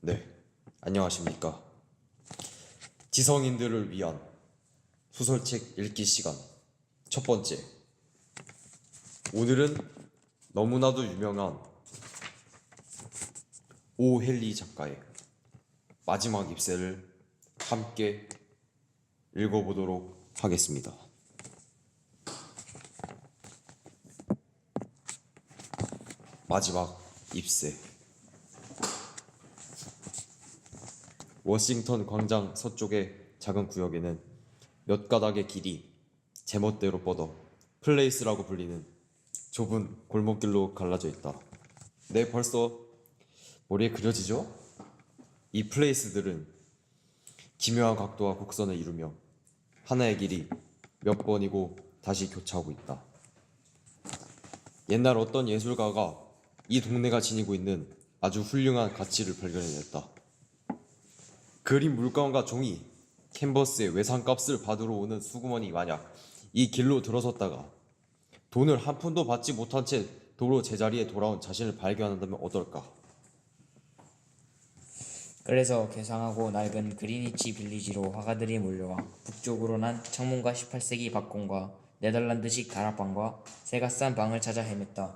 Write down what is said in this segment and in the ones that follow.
네, 안녕하십니까. 지성인들을 위한 소설책 읽기 시간 첫 번째. 오늘은 너무나도 유명한 오 헨리 작가의 마지막 잎새를 함께 읽어보도록 하겠습니다. 마지막 잎새. 워싱턴 광장 서쪽의 작은 구역에는 몇 가닥의 길이 제멋대로 뻗어 플레이스라고 불리는 좁은 골목길로 갈라져 있다. 네, 벌써 머리에 그려지죠? 이 플레이스들은 기묘한 각도와 곡선을 이루며 하나의 길이 몇 번이고 다시 교차하고 있다. 옛날 어떤 예술가가 이 동네가 지니고 있는 아주 훌륭한 가치를 발견해냈다. 그림 물감과 종이, 캔버스의 외상값을 받으러 오는 수구먼이 만약 이 길로 들어섰다가 돈을 한 푼도 받지 못한 채 도로 제자리에 돌아온 자신을 발견한다면 어떨까? 그래서 괴상하고 낡은 그리니치 빌리지로 화가들이 몰려와 북쪽으로 난 창문과 18세기 박공과 네덜란드식 다락방과 새가 싼 방을 찾아 헤맸다.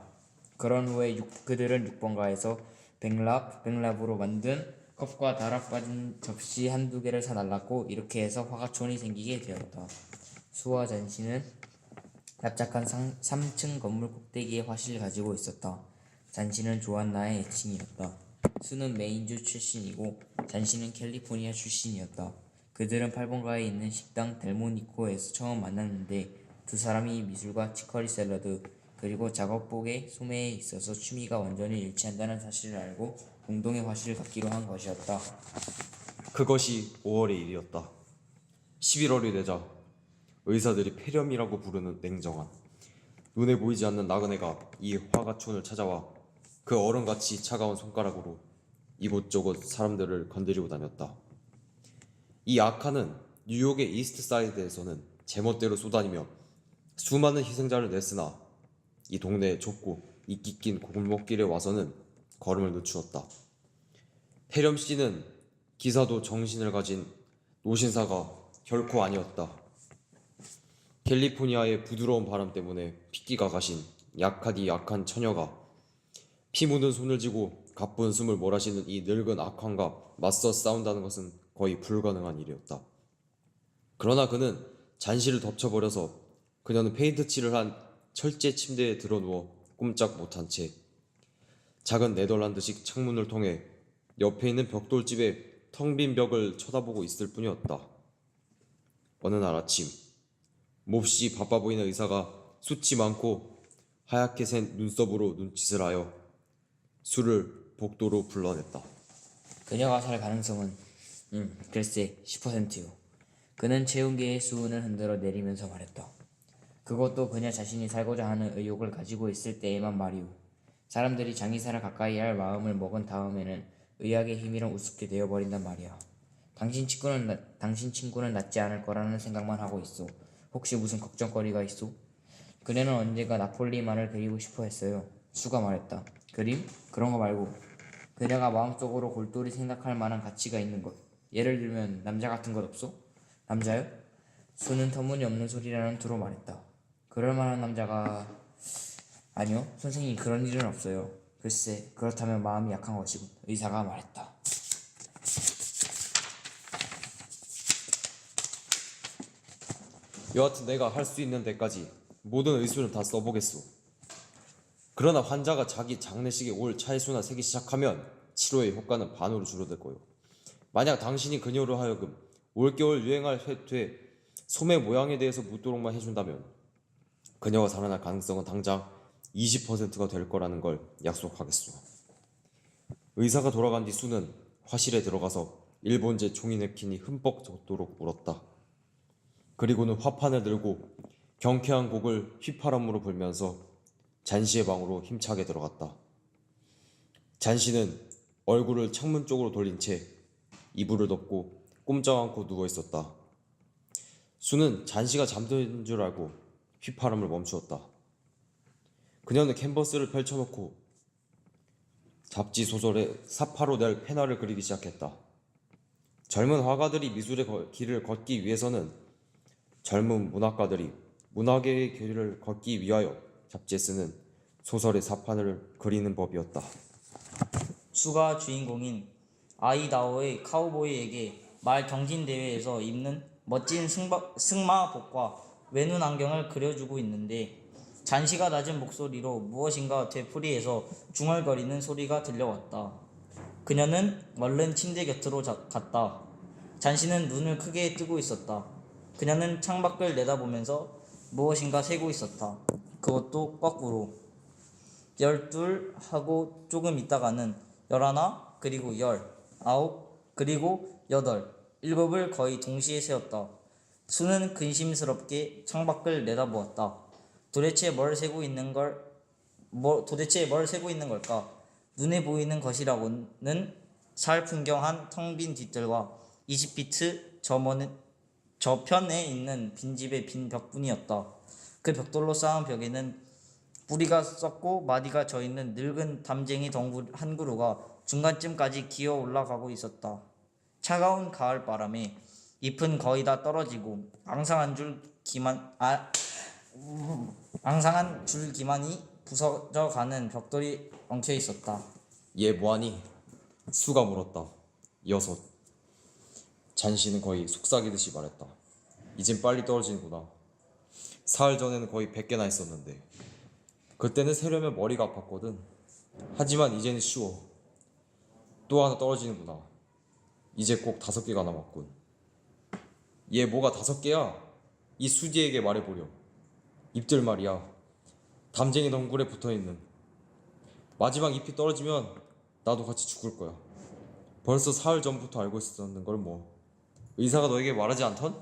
그런 후에 그들은 6번가에서 백랍으로 만든 컵과 다락 빠진 접시 한두 개를 사달랐고, 이렇게 해서 화가촌이 생기게 되었다. 수와 잔씨는 납작한 3층 건물 꼭대기에 화실을 가지고 있었다. 잔씨는 조안나의 애칭이었다. 수는 메인주 출신이고 잔씨는 캘리포니아 출신이었다. 그들은 8번가에 있는 식당 델모니코에서 처음 만났는데, 두 사람이 미술과 치커리 샐러드 그리고 작업복의 소매에 있어서 취미가 완전히 일치한다는 사실을 알고 공동의 화실을 갖기로 한 것이었다. 그것이 5월의 일이었다. 11월이 되자 의사들이 폐렴이라고 부르는 냉정한, 눈에 보이지 않는 나그네가 이 화가촌을 찾아와 그 얼음같이 차가운 손가락으로 이곳저곳 사람들을 건드리고 다녔다. 이 아카는 뉴욕의 이스트 사이드에서는 제멋대로 쏘다니며 수많은 희생자를 냈으나 이 동네의 좁고 이끼 낀 골목길에 와서는 걸음을 늦추었다. 폐렴 씨는 기사도 정신을 가진 노신사가 결코 아니었다. 캘리포니아의 부드러운 바람 때문에 핏기가 가신 약하디 약한 처녀가 피 묻은 손을 쥐고 가쁜 숨을 몰아쉬는 이 늙은 악황과 맞서 싸운다는 것은 거의 불가능한 일이었다. 그러나 그는 잔시를 덮쳐버려서 그녀는 페인트 칠을 한 철제 침대에 드러누워 꼼짝 못한 채 작은 네덜란드식 창문을 통해 옆에 있는 벽돌집의 텅 빈 벽을 쳐다보고 있을 뿐이었다. 어느 날 아침, 몹시 바빠 보이는 의사가 숱이 많고 하얗게 센 눈썹으로 눈짓을 하여 수를 복도로 불러냈다. 그녀가 살 가능성은 글쎄 10%요. 그는 체온계의 수은을 흔들어 내리면서 말했다. 그것도 그녀 자신이 살고자 하는 의욕을 가지고 있을 때에만 말이오. 사람들이 장의사를 가까이 할 마음을 먹은 다음에는 의학의 힘이란 우습게 되어버린단 말이야. 당신 친구는 낫지 않을 거라는 생각만 하고 있어. 혹시 무슨 걱정거리가 있어? 그녀는 언젠가 나폴리만을 그리고 싶어 했어요. 수가 말했다. 그림? 그런 거 말고 그녀가 마음속으로 골똘히 생각할 만한 가치가 있는 것. 예를 들면 남자 같은 것 없어? 남자요? 수는 터무니없는 소리라는 투로 말했다. 그럴 만한 남자가... 아니요, 선생님, 그런 일은 없어요. 글쎄, 그렇다면 마음이 약한 것이군. 의사가 말했다. 여하튼 내가 할 수 있는 데까지 모든 의술은 다 써보겠소. 그러나 환자가 자기 장례식에 올 차의수나 세기 시작하면 치료의 효과는 반으로 줄어들 거요. 만약 당신이 그녀로 하여금 올겨울 유행할 회퇴 소매 모양에 대해서 묻도록만 해준다면 그녀가 살아날 가능성은 당장 20%가 될 거라는 걸 약속하겠소. 의사가 돌아간 뒤 수는 화실에 들어가서 일본제 종이 냅킨이 흠뻑 젖도록 울었다. 그리고는 화판을 들고 경쾌한 곡을 휘파람으로 불면서 잔시의 방으로 힘차게 들어갔다. 잔시는 얼굴을 창문 쪽으로 돌린 채 이불을 덮고 꼼짝 않고 누워 있었다. 수는 잔시가 잠든 줄 알고 휘파람을 멈추었다. 그녀는 캔버스를 펼쳐놓고 잡지 소설에 사파로 낼 페나를 그리기 시작했다. 젊은 화가들이 미술의 길을 걷기 위해서는 젊은 문학가들이 문학의 길을 걷기 위하여 잡지에 쓰는 소설의 사판을 그리는 법이었다. 수가 주인공인 아이다호의 카우보이에게 말 경진 대회에서 입는 멋진 승마복과 외눈 안경을 그려주고 있는데 잔시가 낮은 목소리로 무엇인가 되풀이해서 중얼거리는 소리가 들려왔다. 그녀는 얼른 침대 곁으로 갔다. 잔시는 눈을 크게 뜨고 있었다. 그녀는 창밖을 내다보면서 무엇인가 세고 있었다. 그것도 거꾸로. 12 하고 조금 있다가는 11 그리고 19 그리고 8 7을 거의 동시에 세웠다. 수는 근심스럽게 창밖을 내다보았다. 도대체 뭘 세고 있는 걸까? 눈에 보이는 것이라고는 사흘 풍경한 텅 빈 뒤뜰과 20피트 저편에 있는 빈집의 빈 벽뿐이었다. 그 벽돌로 쌓은 벽에는 뿌리가 썩고 마디가 져있는 늙은 담쟁이 덩굴 한 그루가 중간쯤까지 기어 올라가고 있었다. 차가운 가을 바람에 잎은 거의 다 떨어지고 앙상한 줄 기만이 부서져가는 벽돌이 엉켜 있었다. 얘 뭐하니? 수가 물었다. 6. 잔시는 거의 속삭이듯이 말했다. 이젠 빨리 떨어지는구나. 사흘 전에는 거의 100개나 했었는데 그때는 세려면 머리가 아팠거든. 하지만 이제는 쉬워. 또 하나 떨어지는구나. 이제 꼭 5개가 남았군. 얘 뭐가 5개야? 이 수지에게 말해보렴. 잎들 말이야. 담쟁이 덩굴에 붙어있는. 마지막 잎이 떨어지면 나도 같이 죽을 거야. 벌써 사흘 전부터 알고 있었는 걸 뭐. 의사가 너에게 말하지 않던?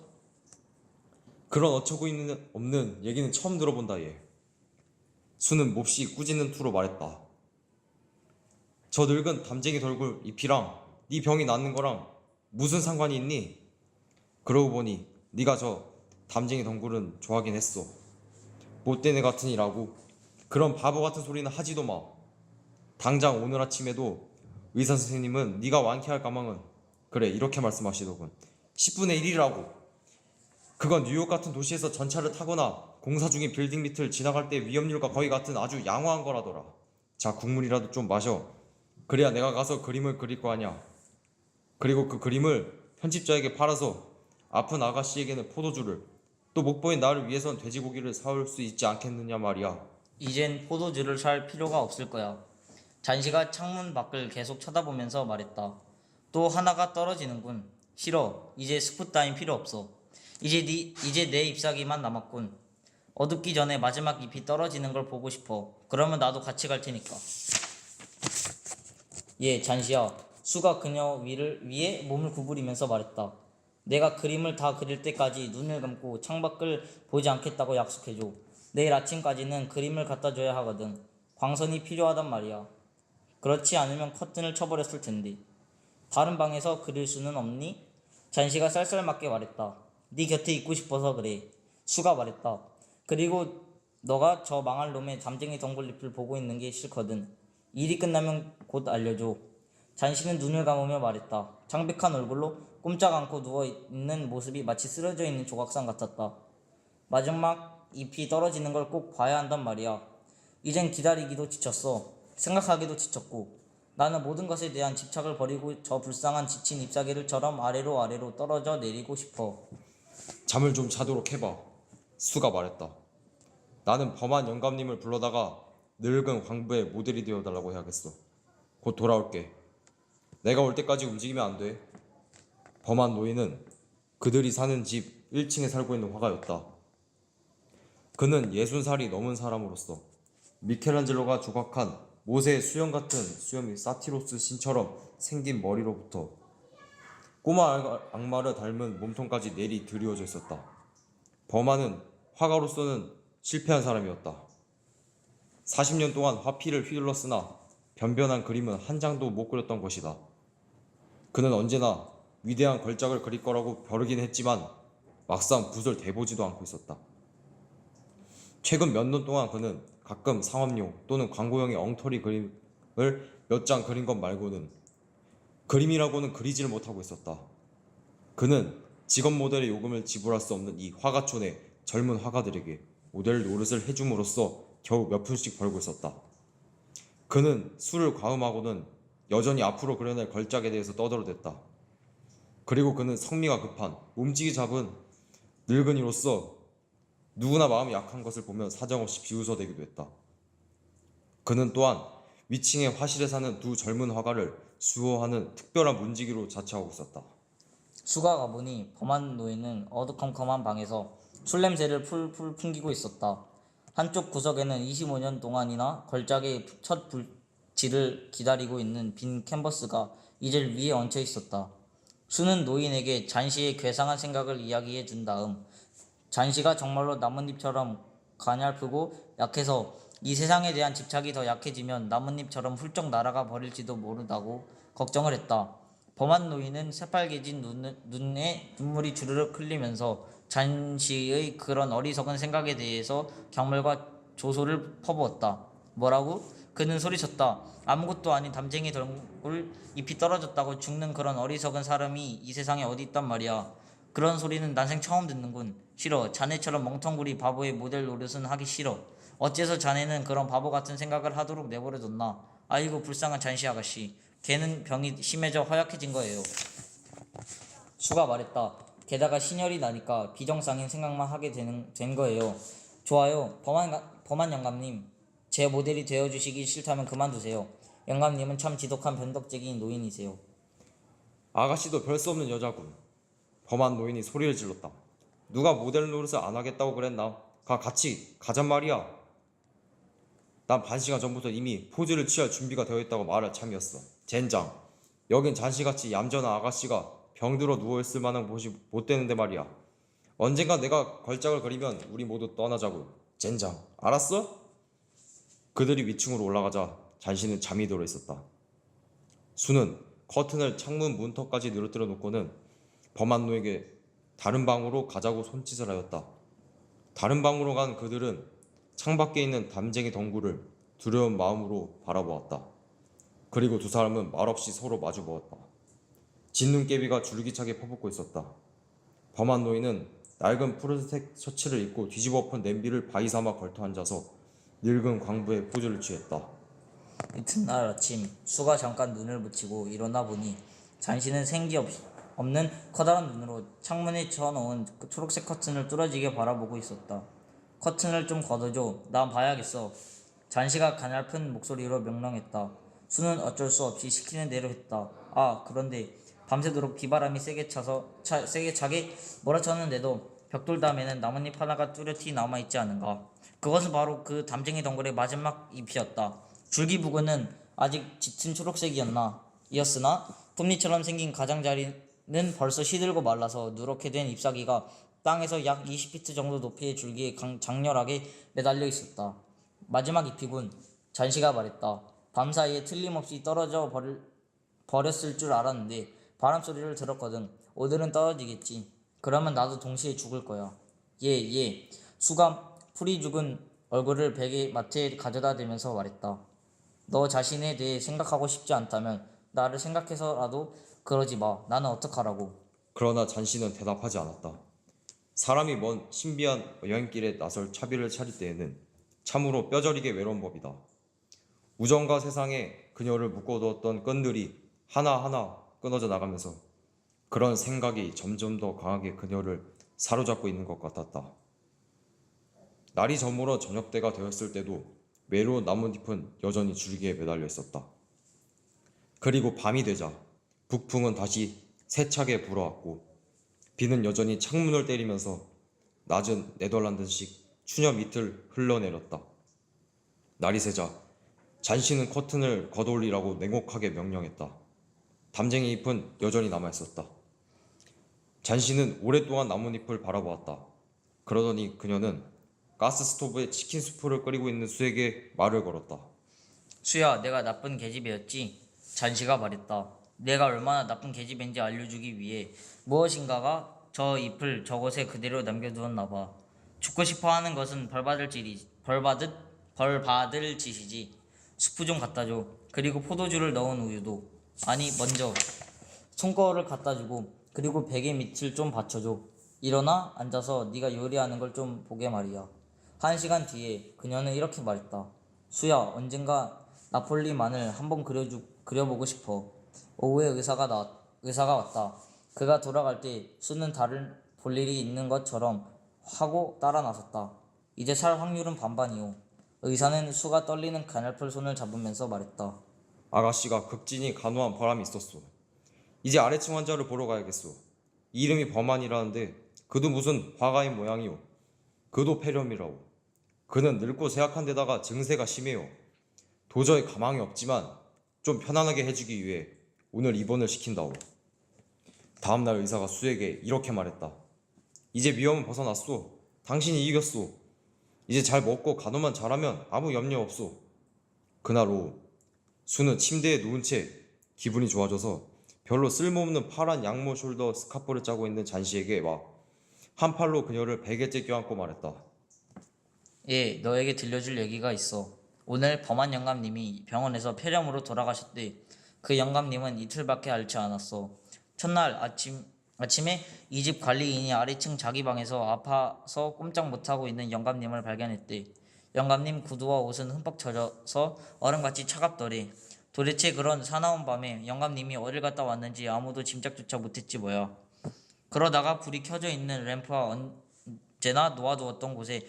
그런 어처구 없는 얘기는 처음 들어본다 얘. 수는 몹시 꾸짖는 투로 말했다. 저 늙은 담쟁이 덜굴 잎이랑 네 병이 낫는 거랑 무슨 상관이 있니? 그러고 보니 네가 저 담쟁이 덩굴은 좋아하긴 했어. 못된 애 같으니라고. 그런 바보 같은 소리는 하지도 마. 당장 오늘 아침에도 의사 선생님은 네가 완쾌할 가망은 그래 이렇게 말씀하시더군. 10분의 1이라고. 그건 뉴욕 같은 도시에서 전차를 타거나 공사 중인 빌딩 밑을 지나갈 때 위험률과 거의 같은 아주 양호한 거라더라. 자, 국물이라도 좀 마셔. 그래야 내가 가서 그림을 그릴 거 아냐. 그리고 그 그림을 편집자에게 팔아서 아픈 아가씨에게는 포도주를, 또 목보인 나를 위해선 돼지고기를 사올 수 있지 않겠느냐 말이야. 이젠 포도주를 살 필요가 없을 거야. 잔시가 창문 밖을 계속 쳐다보면서 말했다. 또 하나가 떨어지는군. 싫어. 이제 스프 따윈 필요 없어. 이제 내 잎사귀만 남았군. 어둡기 전에 마지막 잎이 떨어지는 걸 보고 싶어. 그러면 나도 같이 갈 테니까. 예, 잔시야. 수가 그녀 위에 몸을 구부리면서 말했다. 내가 그림을 다 그릴 때까지 눈을 감고 창밖을 보지 않겠다고 약속해줘. 내일 아침까지는 그림을 갖다 줘야 하거든. 광선이 필요하단 말이야. 그렇지 않으면 커튼을 쳐버렸을 텐데. 다른 방에서 그릴 수는 없니? 잔시가 쌀쌀맞게 말했다. 네 곁에 있고 싶어서 그래. 수가 말했다. 그리고 너가 저 망할 놈의 담쟁이 덩굴잎을 보고 있는 게 싫거든. 일이 끝나면 곧 알려줘. 잔시는 눈을 감으며 말했다. 창백한 얼굴로 꼼짝 않고 누워있는 모습이 마치 쓰러져 있는 조각상 같았다. 마지막 잎이 떨어지는 걸 꼭 봐야 한단 말이야. 이젠 기다리기도 지쳤어. 생각하기도 지쳤고. 나는 모든 것에 대한 집착을 버리고 저 불쌍한 지친 잎사귀들처럼 아래로 떨어져 내리고 싶어. 잠을 좀 자도록 해봐. 수가 말했다. 나는 범한 영감님을 불러다가 늙은 황부의 모델이 되어달라고 해야겠어. 곧 돌아올게. 내가 올 때까지 움직이면 안 돼. 범한 노인은 그들이 사는 집 1층에 살고 있는 화가였다. 그는 60살이 넘은 사람으로서 미켈란젤로가 조각한 모세의 수염 같은 수염이 사티로스 신처럼 생긴 머리로부터 꼬마 악마를 닮은 몸통까지 내리 드리워져 있었다. 범한은 화가로서는 실패한 사람이었다. 40년 동안 화피를 휘둘렀으나 변변한 그림은 한 장도 못 그렸던 것이다. 그는 언제나 위대한 걸작을 그릴 거라고 벼르긴 했지만 막상 붓을 대보지도 않고 있었다. 최근 몇 년 동안 그는 가끔 상업용 또는 광고용의 엉터리 그림 몇 장 그린 것 말고는 그림이라고는 그리지를 못하고 있었다. 그는 직업 모델의 요금을 지불할 수 없는 이 화가촌의 젊은 화가들에게 모델 노릇을 해줌으로써 겨우 몇 푼씩 벌고 있었다. 그는 술을 과음하고는 여전히 앞으로 그려낼 걸작에 대해서 떠들어댔다. 그리고 그는 성미가 급한 몸찌기 잡은 늙은이로서 누구나 마음이 약한 것을 보면 사정없이 비웃어대기도 했다. 그는 또한 위층의 화실에 사는 두 젊은 화가를 수호하는 특별한 문지기로 자처하고 있었다. 수가 가보니 범한 노인은 어두컴컴한 방에서 술 냄새를 풀풀 풍기고 있었다. 한쪽 구석에는 25년 동안이나 걸작의 첫 불질을 기다리고 있는 빈 캔버스가 이젤 위에 얹혀 있었다. 수는 노인에게 잔시의 괴상한 생각을 이야기해 준 다음 잔시가 정말로 나뭇잎처럼 가냘프고 약해서 이 세상에 대한 집착이 더 약해지면 나뭇잎처럼 훌쩍 날아가 버릴지도 모른다고 걱정을 했다. 범한 노인은 새빨개진 눈에 눈물이 주르륵 흘리면서 잔시의 그런 어리석은 생각에 대해서 경멸과 조소를 퍼부었다. 뭐라고? 그는 소리쳤다. 아무것도 아닌 담쟁이 덩굴 잎이 떨어졌다고 죽는 그런 어리석은 사람이 이 세상에 어디 있단 말이야. 그런 소리는 난생 처음 듣는군. 싫어. 자네처럼 멍텅구리 바보의 모델 노릇은 하기 싫어. 어째서 자네는 그런 바보 같은 생각을 하도록 내버려뒀나. 아이고 불쌍한 잔시 아가씨. 걔는 병이 심해져 허약해진 거예요. 수가 말했다. 게다가 신혈이 나니까 비정상인 생각만 하게 된 거예요. 좋아요. 범한 영감님. 제 모델이 되어주시기 싫다면 그만두세요. 영감님은 참 지독한 변덕쟁이 노인이세요. 아가씨도 별 수 없는 여자군. 범한 노인이 소리를 질렀다. 누가 모델 노릇을 안 하겠다고 그랬나? 같이 가잔 말이야. 난 반시간 전부터 이미 포즈를 취할 준비가 되어 있다고 말할 참이었어. 젠장. 여긴 잔시같이 얌전한 아가씨가 병들어 누워있을 만한 곳이 못 되는데 말이야. 언젠가 내가 걸작을 그리면 우리 모두 떠나자고. 젠장. 알았어? 그들이 위층으로 올라가자 잔시는 잠이 들어 있었다. 수는 커튼을 창문 문턱까지 늘어뜨려 놓고는 범한 노에게 다른 방으로 가자고 손짓을 하였다. 다른 방으로 간 그들은 창밖에 있는 담쟁이 덩굴을 두려운 마음으로 바라보았다. 그리고 두 사람은 말없이 서로 마주보았다. 진눈깨비가 줄기차게 퍼붓고 있었다. 범한 노인은 낡은 푸른색 셔츠를 입고 뒤집어 엎은 냄비를 바위 삼아 걸터 앉아서 늙은 광부의 포즈를 취했다. 이튿날 아침 수가 잠깐 눈을 붙이고 일어나 보니 잔시는 생기 없는 커다란 눈으로 창문에 쳐놓은 초록색 커튼을 뚫어지게 바라보고 있었다. 커튼을 좀 걷어줘. 난 봐야겠어. 잔시가 가냘픈 목소리로 명령했다. 수는 어쩔 수 없이 시키는 대로 했다. 아, 그런데 밤새도록 비바람이 세게 차게 몰아쳤는데도 벽돌담에는 나뭇잎 하나가 뚜렷이 남아있지 않은가. 그것은 바로 그 담쟁이 덩굴의 마지막 잎이었다. 줄기 부근은 아직 짙은 초록색이었으나 톱니처럼 생긴 가장자리는 벌써 시들고 말라서 누렇게 된 잎사귀가 땅에서 약 20피트 정도 높이의 줄기에 장렬하게 매달려 있었다. 마지막 잎이군. 잔시가 말했다. 밤사이에 틀림없이 떨어져 버렸을 줄 알았는데 바람소리를 들었거든. 오늘은 떨어지겠지. 그러면 나도 동시에 죽을 거야. 예. 수가 풀이 죽은 얼굴을 베개 마트에 가져다 대면서 말했다. 너 자신에 대해 생각하고 싶지 않다면 나를 생각해서라도 그러지 마. 나는 어떡하라고. 그러나 잔씨는 대답하지 않았다. 사람이 먼 신비한 여행길에 나설 차비를 차릴 때에는 참으로 뼈저리게 외로운 법이다. 우정과 세상에 그녀를 묶어두었던 끈들이 하나하나 끊어져 나가면서 그런 생각이 점점 더 강하게 그녀를 사로잡고 있는 것 같았다. 날이 저물어 저녁때가 되었을 때도 외로운 나뭇잎은 여전히 줄기에 매달려 있었다. 그리고 밤이 되자 북풍은 다시 세차게 불어왔고 비는 여전히 창문을 때리면서 낮은 네덜란드식 추녀 밑을 흘러내렸다. 날이 새자 잔씨는 커튼을 걷어올리라고 냉혹하게 명령했다. 담쟁이 잎은 여전히 남아있었다. 잔씨는 오랫동안 나뭇잎을 바라보았다. 그러더니 그녀는 가스 스토브에 치킨 수프를 끓이고 있는 수에게 말을 걸었다. 수야, 내가 나쁜 계집애였지? 잔시가 말했다. 내가 얼마나 나쁜 계집애인지 알려주기 위해 무엇인가가 저 잎을 저곳에 그대로 남겨두었나 봐. 죽고 싶어하는 것은 벌 받을 짓이지. 수프 좀 갖다 줘. 그리고 포도주를 넣은 우유도. 아니 먼저 손거울을 갖다 주고 그리고 베개 밑을 좀 받쳐줘. 일어나 앉아서 네가 요리하는 걸 좀 보게 말이야. 1시간 뒤에 그녀는 이렇게 말했다. 수야, 언젠가 나폴리만을 한번 그려보고 싶어. 오후에 의사가 왔다. 그가 돌아갈 때 수는 다른 볼 일이 있는 것처럼 하고 따라 나섰다. 이제 살 확률은 반반이오. 의사는 수가 떨리는 가냘플 손을 잡으면서 말했다. 아가씨가 극진히 간호한 보람이 있었소. 이제 아래층 환자를 보러 가야겠소. 이름이 범한이라는데 그도 무슨 화가인 모양이오. 그도 폐렴이라오. 그는 늙고 쇠약한 데다가 증세가 심해요. 도저히 가망이 없지만 좀 편안하게 해주기 위해 오늘 입원을 시킨다오. 다음날 의사가 수에게 이렇게 말했다. 이제 위험은 벗어났소. 당신이 이겼소. 이제 잘 먹고 간호만 잘하면 아무 염려 없소. 그날 오후 수는 침대에 누운 채 기분이 좋아져서 별로 쓸모없는 파란 양모 숄더 스카프를 짜고 있는 잔씨에게 와 한 팔로 그녀를 베개째 껴안고 말했다. 예, 너에게 들려줄 얘기가 있어. 오늘 범한 영감님이 병원에서 폐렴으로 돌아가셨대. 그 영감님은 이틀밖에 앓지 않았어. 첫날 아침에 이 집 관리인이 아래층 자기 방에서 아파서 꼼짝 못하고 있는 영감님을 발견했대. 영감님 구두와 옷은 흠뻑 젖어서 얼음같이 차갑더래. 도대체 그런 사나운 밤에 영감님이 어딜 갔다 왔는지 아무도 짐작조차 못했지 뭐야. 그러다가 불이 켜져 있는 램프와 언제나 놓아두었던 곳에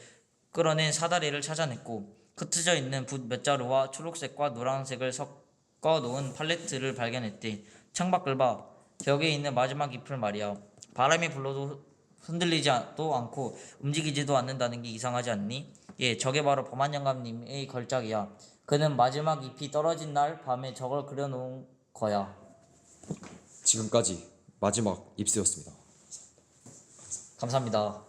끌어낸 사다리를 찾아냈고 흩어져 있는 붓 몇 자루와 초록색과 노란색을 섞어 놓은 팔레트를 발견했대. 창밖을 봐. 벽에 있는 마지막 잎을 말이야. 바람이 불러도 흔들리지도 않고 움직이지도 않는다는 게 이상하지 않니? 예, 저게 바로 범한 영감님의 걸작이야. 그는 마지막 잎이 떨어진 날 밤에 저걸 그려놓은 거야. 지금까지 마지막 입스였습니다. 감사합니다.